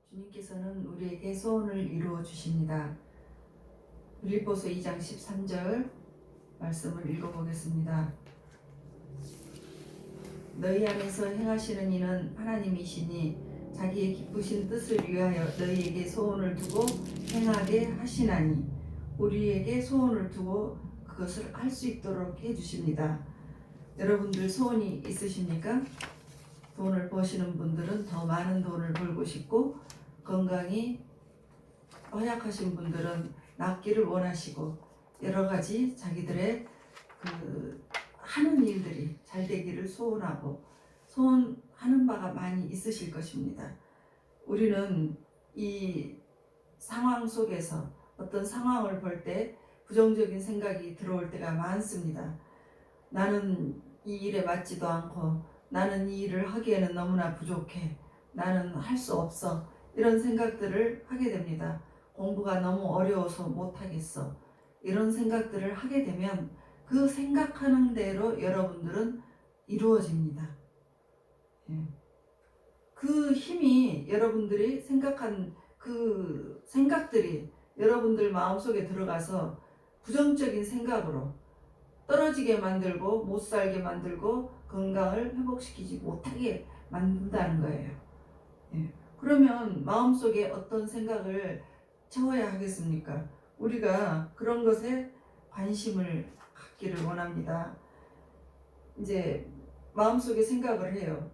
주님께서는 우리에게 소원을 이루어 주십니다. 빌립보서 2장 13절 말씀을 읽어보겠습니다. 너희 안에서 행하시는 이는 하나님이시니 자기의 기쁘신 뜻을 위하여 너희에게 소원을 두고 행하게 하시나니 우리에게 소원을 두고 그것을 할 수 있도록 해주십니다. 여러분들 소원이 있으십니까? 돈을 버시는 분들은 더 많은 돈을 벌고 싶고, 건강이 허약하신 분들은 낫기를 원하시고, 여러 가지 자기들의 하는 일들이 잘 되기를 소원하고 소원하는 바가 많이 있으실 것입니다. 우리는 이 상황 속에서 어떤 상황을 볼 때 부정적인 생각이 들어올 때가 많습니다. 나는 이 일에 맞지도 않고, 나는 이 일을 하기에는 너무나 부족해, 나는 할 수 없어, 이런 생각들을 하게 됩니다. 공부가 너무 어려워서 못하겠어, 이런 생각들을 하게 되면 그 생각하는 대로 여러분들은 이루어집니다. 그 힘이, 여러분들이 생각한 그 생각들이 여러분들 마음속에 들어가서 부정적인 생각으로 떨어지게 만들고 못 살게 만들고 건강을 회복시키지 못하게 만든다는 거예요. 그러면 마음속에 어떤 생각을 채워야 하겠습니까? 우리가 그런 것에 관심을 갖기를 원합니다. 이제 마음속에 생각을 해요.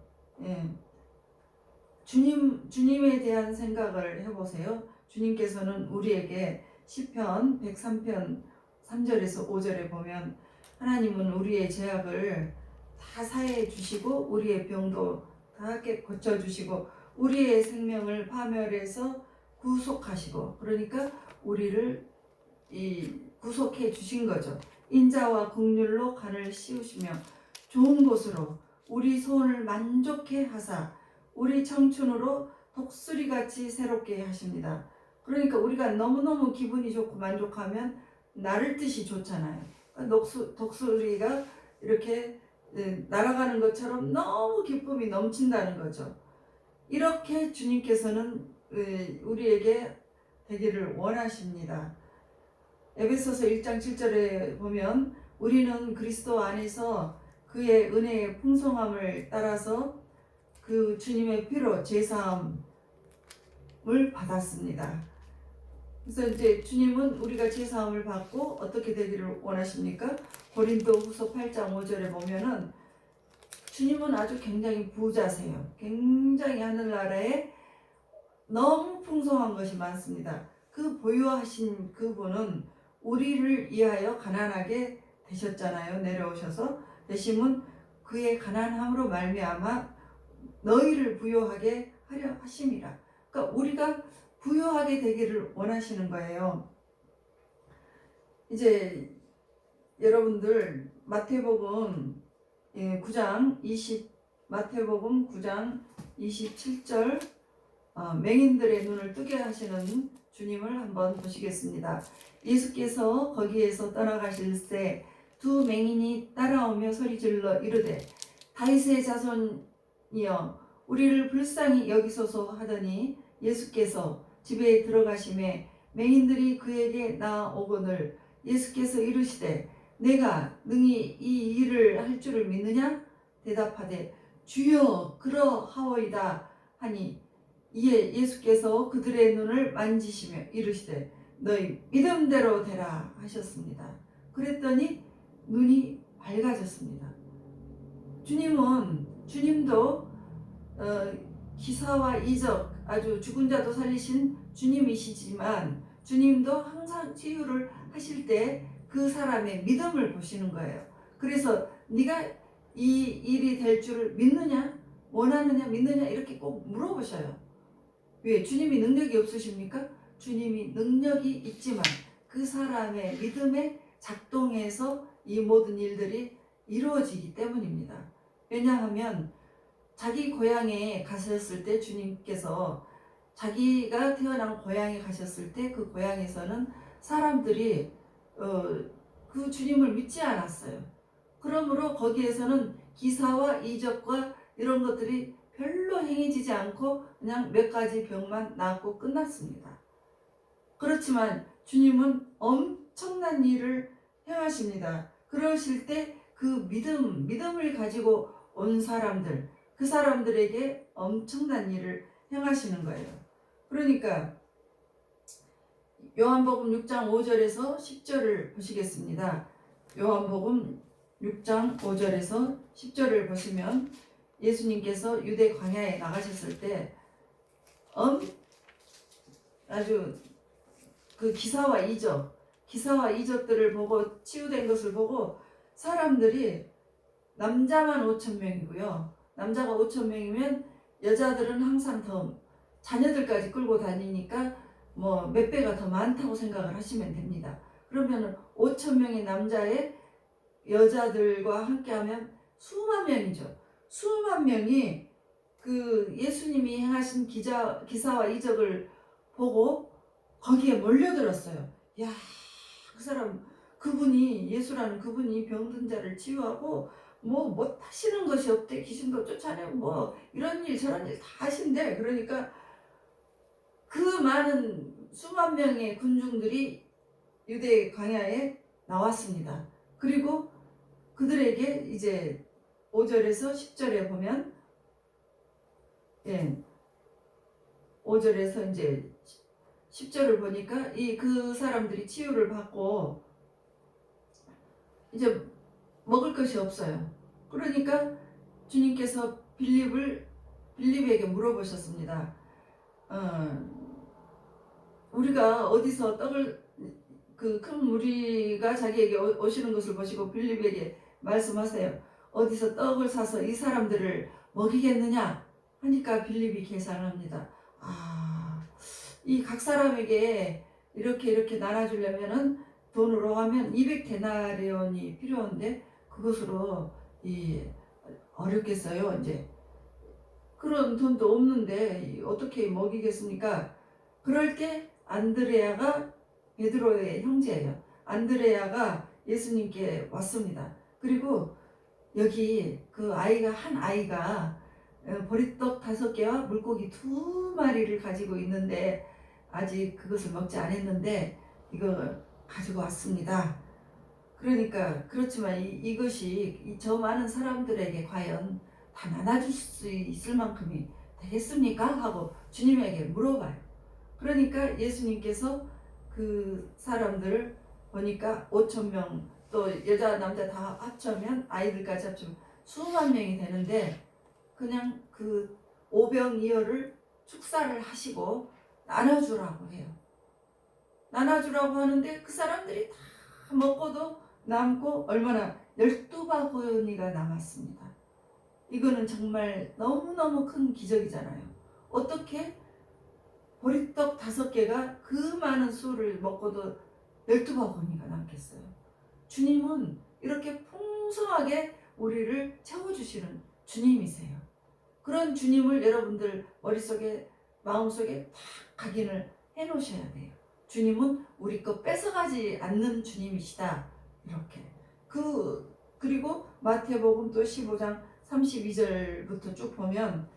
주님에 대한 생각을 해보세요. 주님께서는 우리에게 시편 103편 3절에서 5절에 보면 하나님은 우리의 죄악을 다 사해 주시고 우리의 병도 다 고쳐 주시고 우리의 생명을 파멸해서 구속하시고, 그러니까 우리를 구속해 주신 거죠. 인자와 긍휼로 간을 씌우시며 좋은 곳으로 우리 소원을 만족해 하사 우리 청춘으로 독수리같이 새롭게 하십니다. 그러니까 우리가 너무너무 기분이 좋고 만족하면 나를 뜻이 좋잖아요. 독수리가 이렇게 날아가는 것처럼 너무 기쁨이 넘친다는 거죠. 이렇게 주님께서는 우리에게 되기를 원하십니다. 에베소서 1장 7절에 보면 우리는 그리스도 안에서 그의 은혜의 풍성함을 따라서 그 주님의 피로 제사함을 받았습니다. 그래서 이제 주님은 우리가 제사함을 받고 어떻게 되기를 원하십니까? 고린도후서 8장 5절에 보면은 주님은 아주 굉장히 부자세요. 굉장히 하늘나라에 너무 풍성한 것이 많습니다. 그 보유하신 그분은 우리를 위하여 가난하게 되셨잖아요. 내려오셔서 대신은 그의 가난함으로 말미암아 너희를 부유하게 하려 하심이라. 그러니까 우리가 부유하게 되기를 원하시는 거예요. 이제 여러분들 마태복음 9장 27절 맹인들의 눈을 뜨게 하시는 주님을 한번 보시겠습니다. 예수께서 거기에서 떠나가실새 두 맹인이 따라오며 소리질러 이르되 다윗의 자손이여 우리를 불쌍히 여기소서 하더니 예수께서 집에 들어가심에 맹인들이 그에게 나아오거늘 예수께서 이르시되 내가 능히 이 일을 할 줄을 믿느냐? 대답하되 주여 그러하오이다 하니 이에 예수께서 그들의 눈을 만지시며 이르시되 너희 믿음대로 되라 하셨습니다. 그랬더니 눈이 밝아졌습니다. 주님도 기사와 이적, 아주 죽은 자도 살리신 주님이시지만 주님도 항상 치유를 하실 때 그 사람의 믿음을 보시는 거예요. 그래서 네가 이 일이 될 줄을 믿느냐? 원하느냐? 믿느냐? 이렇게 꼭 물어보셔요. 왜? 주님이 능력이 없으십니까? 주님이 능력이 있지만 그 사람의 믿음에 작동해서 이 모든 일들이 이루어지기 때문입니다. 왜냐하면 자기 고향에 가셨을 때 주님께서 자기가 태어난 고향에 가셨을 때 그 고향에서는 사람들이 그 주님을 믿지 않았어요. 그러므로 거기에서는 기사와 이적과 이런 것들이 별로 행해지지 않고 그냥 몇 가지 병만 낫고 끝났습니다. 그렇지만 주님은 엄청난 일을 행하십니다. 그러실 때 그 믿음을 가지고 온 사람들, 그 사람들에게 엄청난 일을 행하시는 거예요. 그러니까 요한복음 6장 5절에서 10절을 보시겠습니다. 요한복음 6장 5절에서 10절을 보시면 예수님께서 유대 광야에 나가셨을 때 아주 그 기사와 이적들을 보고 치유된 것을 보고 사람들이 남자만 5,000명이고요. 남자가 5,000명이면 여자들은 항상 더 자녀들까지 끌고 다니니까 뭐 몇 배가 더 많다고 생각을 하시면 됩니다. 그러면 5,000명의 남자의 여자들과 함께하면 수만 명이죠. 수만 명이 그 예수님이 행하신 기사와 이적을 보고 거기에 몰려들었어요. 야, 그 사람 그분이 예수라는 그분이 병든 자를 치유하고 뭐 못하시는 것이 없대. 귀신도 쫓아내고 뭐 이런 일 저런 일 다 하신대. 그러니까 그 많은 수만 명의 군중들이 유대 광야에 나왔습니다. 그리고 그들에게 이제 5절에서 10절에 보면 5절에서 이제 10절을 보니까 그 사람들이 치유를 받고 이제 먹을 것이 없어요. 그러니까 주님께서 빌립에게 물어보셨습니다. 우리가 어디서 떡을 그 큰 무리가 자기에게 오시는 것을 보시고 빌립에게 말씀하세요. 어디서 떡을 사서 이 사람들을 먹이겠느냐 하니까 빌립이 계산합니다. 이 각 사람에게 이렇게 나눠주려면은 돈으로 하면 200데나리온이 필요한데 그것으로 어렵겠어요. 이제 그런 돈도 없는데 어떻게 먹이겠습니까? 그럴 때 안드레아가 베드로의 형제예요. 안드레아가 예수님께 왔습니다. 그리고 여기 그 한 아이가 보리떡 5개와 물고기 2마리를 가지고 있는데 아직 그것을 먹지 않았는데 이거 가지고 왔습니다. 그러니까 그렇지만 이것이 저 많은 사람들에게 과연 다 나눠줄 수 있을 만큼이 되겠습니까? 하고 주님에게 물어봐요. 그러니까 예수님께서 그 사람들을 보니까 5,000명 또 여자 남자 다 합치면 아이들까지 합치면 수만 명이 되는데 그냥 그 오병이어를 축사를 하시고 나눠주라고 해요. 나눠주라고 하는데 그 사람들이 다 먹고도 남고 얼마나 12바구니가 남았습니다. 이거는 정말 너무너무 큰 기적이잖아요. 어떻게 보리떡 5개가 그 많은 수를 먹고도 12바구니가 남겠어요. 주님은 이렇게 풍성하게 우리를 채워주시는 주님이세요. 그런 주님을 여러분들 머릿속에 마음속에 딱 각인을 해놓으셔야 돼요. 주님은 우리 거 뺏어가지 않는 주님이시다. 이렇게. 그리고 마태복음 또 15장 32절부터 쭉 보면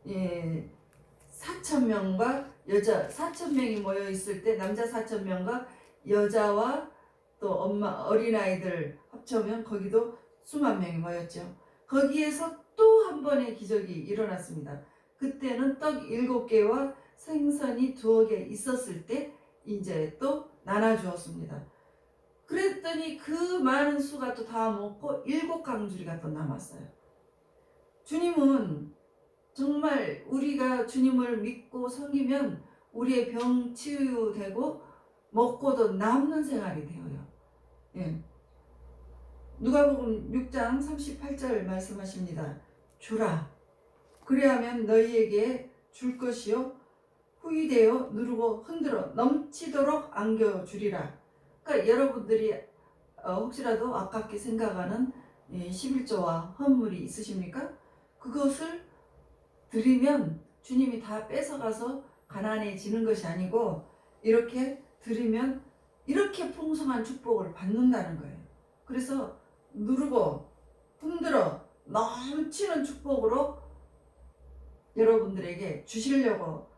4,000명과 여자 4,000명이 모여 있을 때 남자 4,000명과 여자와 또 어린아이들 합쳐면 거기도 수만 명이 모였죠. 거기에서 또 한 번의 기적이 일어났습니다. 그때는 떡 7개와 생선이 2개 있었을 때 이제 또 나눠주었습니다. 그랬더니 그 많은 수가 또 다 먹고 7강주리가 또 남았어요. 주님은 정말 우리가 주님을 믿고 섬기면 우리의 병 치유되고 먹고도 남는 생활이 되어요. 누가복음 6장 38절 말씀하십니다. 주라. 그리하면 너희에게 줄 것이요 후이되어 누르고 흔들어 넘치도록 안겨주리라. 그러니까 여러분들이 혹시라도 아깝게 생각하는 11조와 헌물이 있으십니까? 그것을 드리면 주님이 다 뺏어가서 가난해지는 것이 아니고 이렇게 드리면 이렇게 풍성한 축복을 받는다는 거예요. 그래서 누르고 흔들어 넘치는 축복으로 여러분들에게 주시려고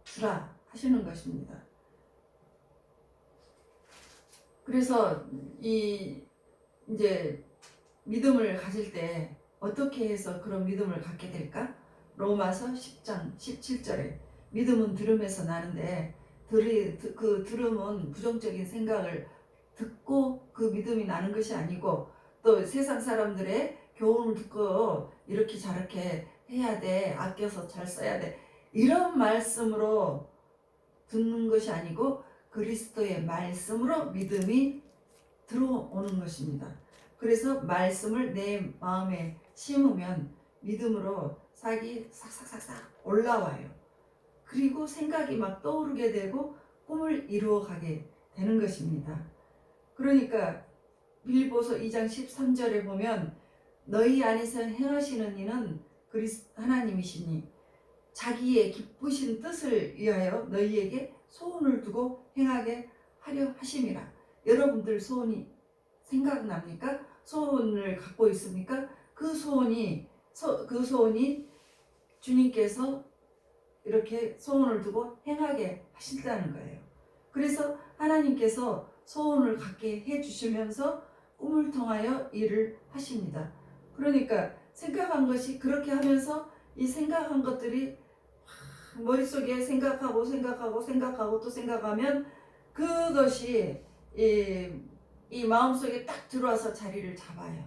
주라 하시는 것입니다. 그래서 이제 믿음을 가질 때 어떻게 해서 그런 믿음을 갖게 될까? 로마서 10장 17절에 믿음은 들음에서 나는데 그 들음은 부정적인 생각을 듣고 그 믿음이 나는 것이 아니고 또 세상 사람들의 교훈을 듣고 이렇게 저렇게 해야 돼, 아껴서 잘 써야 돼, 이런 말씀으로 듣는 것이 아니고 그리스도의 말씀으로 믿음이 들어오는 것입니다. 그래서 말씀을 내 마음에 심으면 믿음으로 싹이 싹싹싹싹 올라와요. 그리고 생각이 막 떠오르게 되고 꿈을 이루어가게 되는 것입니다. 그러니까 빌립보서 2장 13절에 보면 너희 안에서 행하시는 이는 하나님이시니 자기의 기쁘신 뜻을 위하여 너희에게 소원을 두고 행하게 하려 하심이라. 여러분들 소원이 생각납니까? 소원을 갖고 있습니까? 그 소원이 주님께서 이렇게 소원을 두고 행하게 하신다는 거예요. 그래서 하나님께서 소원을 갖게 해주시면서 꿈을 통하여 일을 하십니다. 그러니까 생각한 것이 그렇게 하면서 이 생각한 것들이 머릿속에 생각하고 또 생각하면 그것이 이 마음속에 딱 들어와서 자리를 잡아요.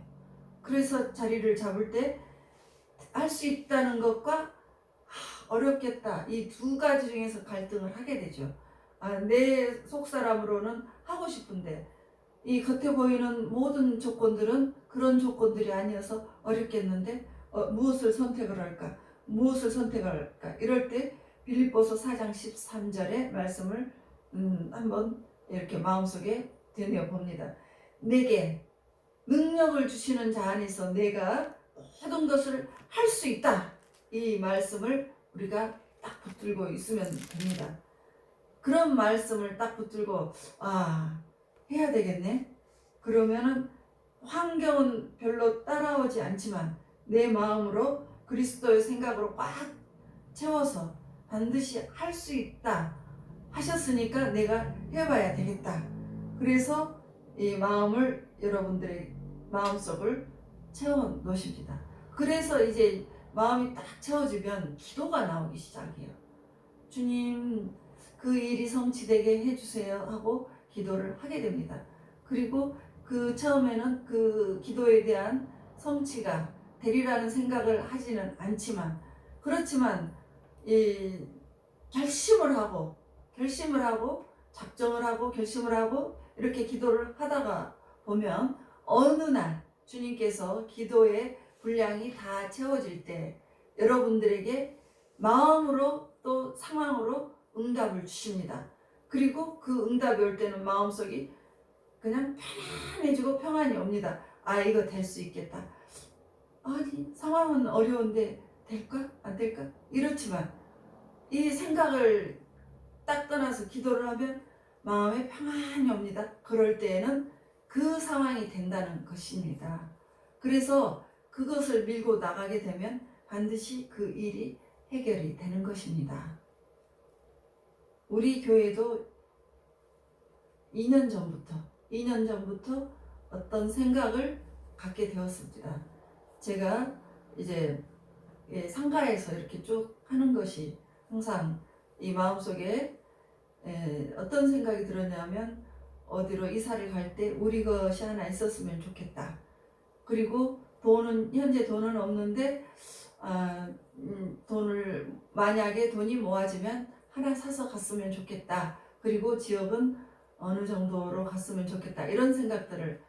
그래서 자리를 잡을 때 할 수 있다는 것과 어렵겠다, 이 두 가지 중에서 갈등을 하게 되죠. 내 속사람으로는 하고 싶은데 이 겉에 보이는 모든 조건들은 그런 조건들이 아니어서 어렵겠는데 무엇을 선택을 할까? 이럴 때 빌립보서 4장 13절의 말씀을 한번 이렇게 마음속에 되뇌어 봅니다. 내게 능력을 주시는 자 안에서 내가 모든 것을 할 수 있다. 이 말씀을 우리가 딱 붙들고 있으면 됩니다. 그런 말씀을 딱 붙들고 해야 되겠네. 그러면은 환경은 별로 따라오지 않지만 내 마음으로 그리스도의 생각으로 꽉 채워서 반드시 할 수 있다 하셨으니까 내가 해봐야 되겠다. 그래서 이 마음을 여러분들의 마음속을 채워 놓으십니다. 그래서 이제 마음이 딱 채워지면 기도가 나오기 시작해요. 주님, 그 일이 성취되게 해주세요 하고 기도를 하게 됩니다. 그리고 그 처음에는 그 기도에 대한 성취가 되리라는 생각을 하지는 않지만, 그렇지만 이 결심을 하고 작정을 하고 결심을 하고 이렇게 기도를 하다가 보면 어느 날 주님께서 기도의 분량이 다 채워질 때 여러분들에게 마음으로 또 상황으로 응답을 주십니다. 그리고 그 응답이 올 때는 마음속이 그냥 편안해지고 평안이 옵니다. 이거 될 수 있겠다. 아니, 상황은 어려운데 될까? 안 될까? 이렇지만 이 생각을 딱 떠나서 기도를 하면 마음에 평안이 옵니다. 그럴 때에는 그 상황이 된다는 것입니다. 그래서 그것을 밀고 나가게 되면 반드시 그 일이 해결이 되는 것입니다. 우리 교회도 2년 전부터 어떤 생각을 갖게 되었습니다. 제가 이제 상가에서 이렇게 쭉 하는 것이 항상 이 마음속에 어떤 생각이 들었냐면 어디로 이사를 갈 때 우리 것이 하나 있었으면 좋겠다. 그리고 현재 돈은 없는데 만약에 돈이 모아지면 하나 사서 갔으면 좋겠다. 그리고 지역은 어느 정도로 갔으면 좋겠다. 이런 생각들을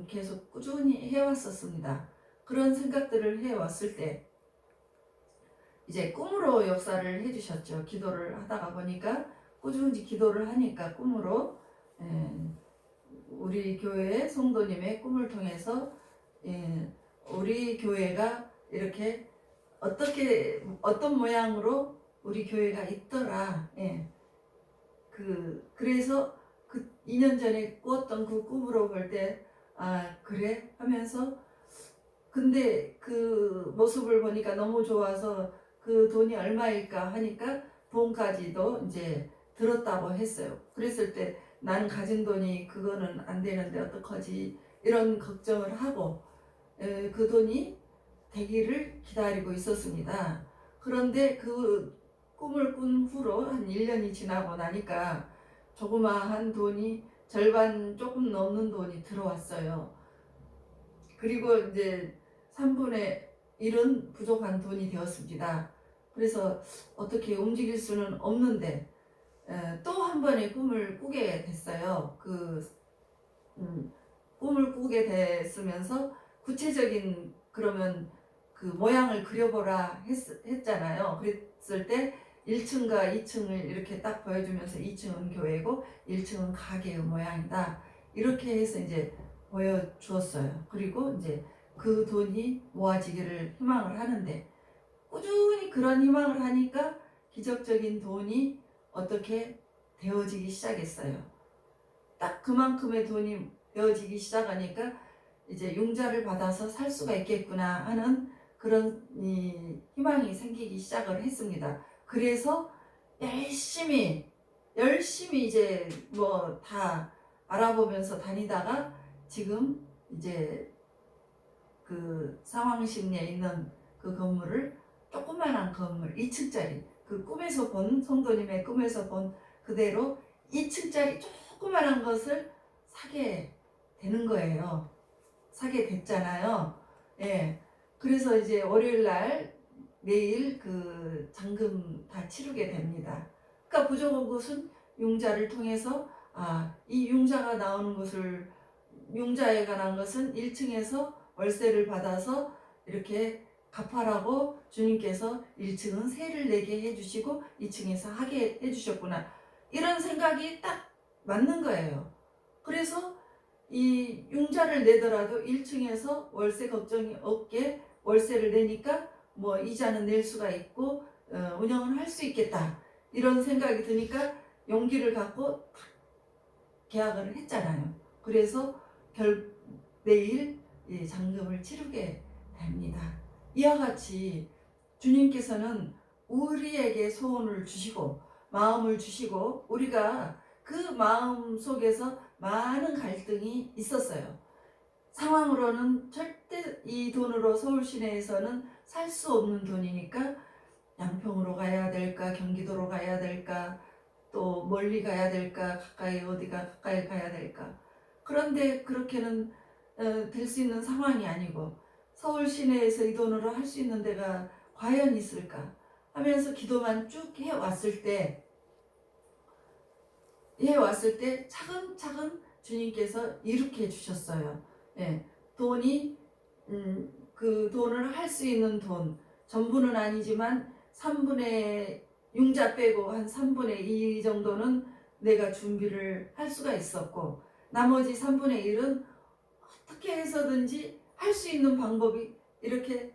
계속 꾸준히 해왔었습니다. 그런 생각들을 해왔을 때 이제 꿈으로 역사를 해주셨죠. 기도를 하다가 보니까 꾸준히 기도를 하니까 꿈으로 우리 교회 성도님의 꿈을 통해서 우리 교회가 이렇게 어떤 모양으로 우리 교회가 있더라. 그래서 그 2년 전에 꾸었던 그 꿈으로 볼 때 그래 하면서, 근데 그 모습을 보니까 너무 좋아서 그 돈이 얼마일까 하니까 돈까지도 이제 들었다고 했어요. 그랬을 때 난 가진 돈이 그거는 안 되는데 어떡하지 이런 걱정을 하고 그 돈이 되기를 기다리고 있었습니다. 그런데 그 꿈을 꾼 후로 한 1년이 지나고 나니까 조그마한 돈이 절반 조금 넘는 돈이 들어왔어요. 그리고 이제 3분의 1은 부족한 돈이 되었습니다. 그래서 어떻게 움직일 수는 없는데 또 한 번의 꿈을 꾸게 됐어요. 꿈을 꾸게 됐으면서 구체적인 그러면 그 모양을 그려보라 했잖아요. 그랬을 때 1층과 2층을 이렇게 딱 보여주면서 2층은 교회고 1층은 가게의 모양이다. 이렇게 해서 이제 보여주었어요. 그리고 이제 그 돈이 모아지기를 희망을 하는데 꾸준히 그런 희망을 하니까 기적적인 돈이 어떻게 되어지기 시작했어요. 딱 그만큼의 돈이 되어지기 시작하니까 이제 융자를 받아서 살 수가 있겠구나 하는 그런 희망이 생기기 시작을 했습니다. 그래서 열심히 이제 뭐 다 알아보면서 다니다가 지금 이제 그 상황심리에 있는 그 건물을 조그만한 건물 2층짜리 그 꿈에서 본 성도님의 꿈에서 본 그대로 2층짜리 조그만한 것을 사게 되는 거예요. 사게 됐잖아요. 예. 그래서 이제 월요일 날 내일 그 잔금 다 치르게 됩니다. 그러니까 부족한 것은 융자를 통해서 이 융자가 나오는 것을 융자에 관한 것은 1층에서 월세를 받아서 이렇게 갚아라고 주님께서 1층은 세를 내게 해주시고 2층에서 하게 해주셨구나. 이런 생각이 딱 맞는 거예요. 그래서 이 융자를 내더라도 1층에서 월세 걱정이 없게 월세를 내니까 뭐 이자는 낼 수가 있고 운영은 할 수 있겠다. 이런 생각이 드니까 용기를 갖고 계약을 했잖아요. 그래서 내일 잔금을 치르게 됩니다. 이와 같이 주님께서는 우리에게 소원을 주시고 마음을 주시고 우리가 그 마음 속에서 많은 갈등이 있었어요. 상황으로는 절대 이 돈으로 서울 시내에서는 살 수 없는 돈이니까 양평으로 가야 될까 경기도로 가야 될까 또 멀리 가야 될까 가까이 어디가 가까이 가야 될까. 그런데 그렇게는 될 수 있는 상황이 아니고 서울 시내에서 이 돈으로 할 수 있는 데가 과연 있을까 하면서 기도만 쭉 해왔을 때 차근차근 주님께서 이룩해 주셨어요. 예, 돈이 그 돈을 할 수 있는 돈 전부는 아니지만 3분의 융자 빼고 한 3분의 2 정도는 내가 준비를 할 수가 있었고 나머지 3분의 1은 어떻게 해서든지 할 수 있는 방법이 이렇게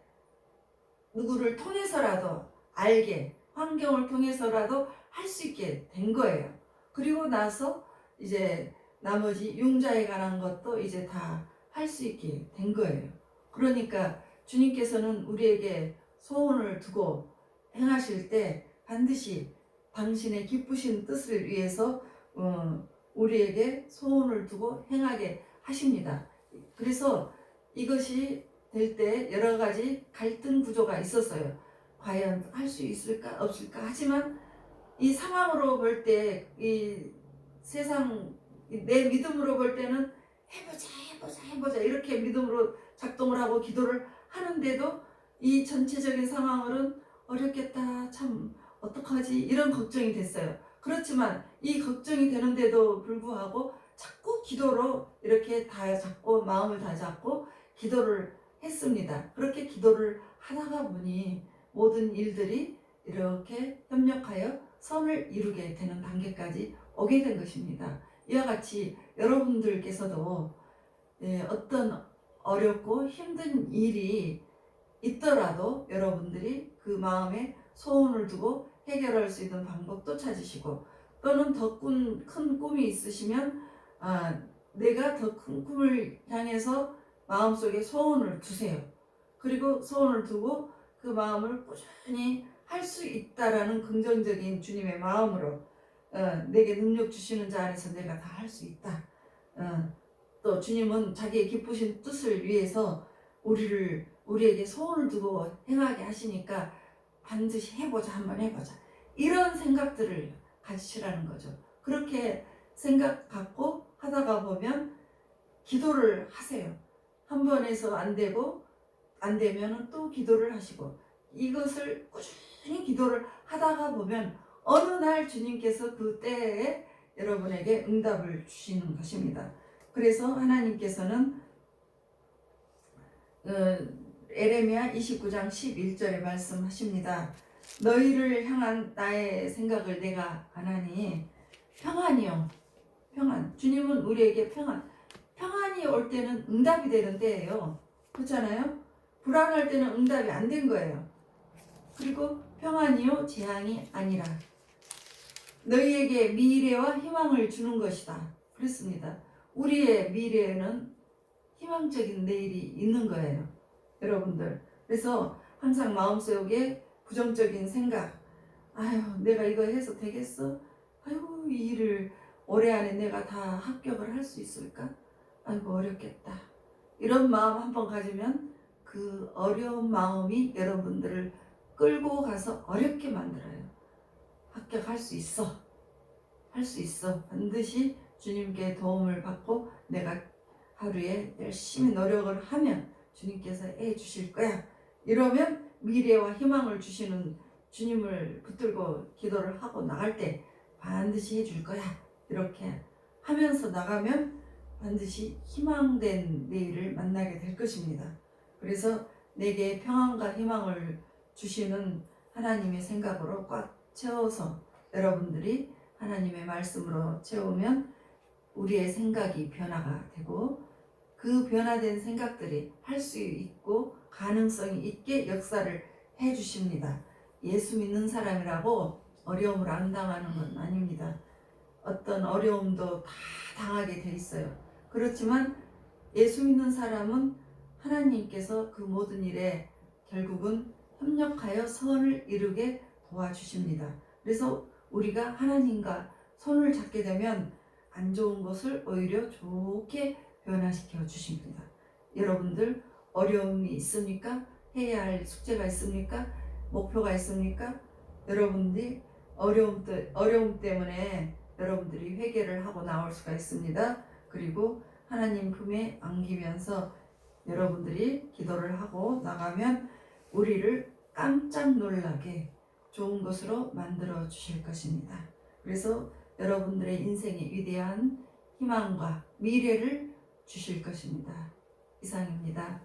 누구를 통해서라도 알게 환경을 통해서라도 할 수 있게 된 거예요. 그리고 나서 이제 나머지 융자에 관한 것도 이제 다 할 수 있게 된 거예요. 그러니까 주님께서는 우리에게 소원을 두고 행하실 때 반드시 당신의 기쁘신 뜻을 위해서 우리에게 소원을 두고 행하게 하십니다. 그래서 이것이 될 때 여러 가지 갈등 구조가 있었어요. 과연 할 수 있을까 없을까 하지만 이 상황으로 볼 때 이 세상 내 믿음으로 볼 때는 해보자 이렇게 믿음으로 작동을 하고 기도를 하는데도 이 전체적인 상황으로는 어렵겠다 참 어떡하지 이런 걱정이 됐어요. 그렇지만 이 걱정이 되는데도 불구하고 자꾸 기도로 이렇게 다 잡고 마음을 다 잡고 기도를 했습니다. 그렇게 기도를 하다가 보니 모든 일들이 이렇게 협력하여 선을 이루게 되는 단계까지 오게 된 것입니다. 이와 같이 여러분들께서도 어떤 어렵고 힘든 일이 있더라도 여러분들이 그 마음에 소원을 두고 해결할 수 있는 방법도 찾으시고 또는 더 큰 꿈이 있으시면 내가 더 큰 꿈을 향해서 마음속에 소원을 두세요. 그리고 소원을 두고 그 마음을 꾸준히 할 수 있다라는 긍정적인 주님의 마음으로 내게 능력 주시는 자 안에서 내가 다 할 수 있다. 또 주님은 자기의 기쁘신 뜻을 위해서 우리에게 소원을 두고 행하게 하시니까 반드시 해보자, 한번 해보자, 이런 생각들을 가지시라는 거죠. 그렇게 생각 갖고 하다가 보면 기도를 하세요. 한 번 해서 안 되고 안 되면 또 기도를 하시고, 이것을 꾸준히 기도를 하다가 보면 어느 날 주님께서 그 때에 여러분에게 응답을 주시는 것입니다. 그래서 하나님께서는 에레미야 29장 11절에 말씀하십니다. 너희를 향한 나의 생각을 내가 아나니 평안이요, 평안. 주님은 우리에게 평안이 올 때는 응답이 되는 때예요. 그렇잖아요? 불안할 때는 응답이 안 된 거예요. 그리고 평안이요 재앙이 아니라 너희에게 미래와 희망을 주는 것이다. 그렇습니다. 우리의 미래에는 희망적인 내일이 있는 거예요, 여러분들. 그래서 항상 마음속에 부정적인 생각, 아유 내가 이거 해서 되겠어? 아이고 이 일을 올해 안에 내가 다 합격을 할 수 있을까? 아이고 어렵겠다. 이런 마음 한번 가지면 그 어려운 마음이 여러분들을 끌고 가서 어렵게 만들어요. 합격할 수 있어. 할 수 있어. 반드시 주님께 도움을 받고 내가 하루에 열심히 노력을 하면 주님께서 해 주실 거야. 이러면 미래와 희망을 주시는 주님을 붙들고 기도를 하고 나갈 때 반드시 해줄 거야. 이렇게 하면서 나가면 반드시 희망된 내일을 만나게 될 것입니다. 그래서 내게 평안과 희망을 주시는 하나님의 생각으로 꽉 채워서 여러분들이 하나님의 말씀으로 채우면 우리의 생각이 변화가 되고 그 변화된 생각들이 할 수 있고 가능성이 있게 역사를 해 주십니다. 예수 믿는 사람이라고 어려움을 안 당하는 건 아닙니다. 어떤 어려움도 다 당하게 돼 있어요. 그렇지만 예수 믿는 사람은 하나님께서 그 모든 일에 결국은 협력하여 선을 이루게 도와주십니다. 그래서 우리가 하나님과 손을 잡게 되면 안 좋은 것을 오히려 좋게 변화시켜 주십니다. 여러분들 어려움이 있습니까? 해야 할 숙제가 있습니까? 목표가 있습니까? 여러분들이 어려움 때문에 여러분들이 회개를 하고 나올 수가 있습니다. 그리고 하나님 품에 안기면서 여러분들이 기도를 하고 나가면 우리를 깜짝 놀라게 좋은 것으로 만들어 주실 것입니다. 그래서 여러분들의 인생에 위대한 희망과 미래를 주실 것입니다. 이상입니다.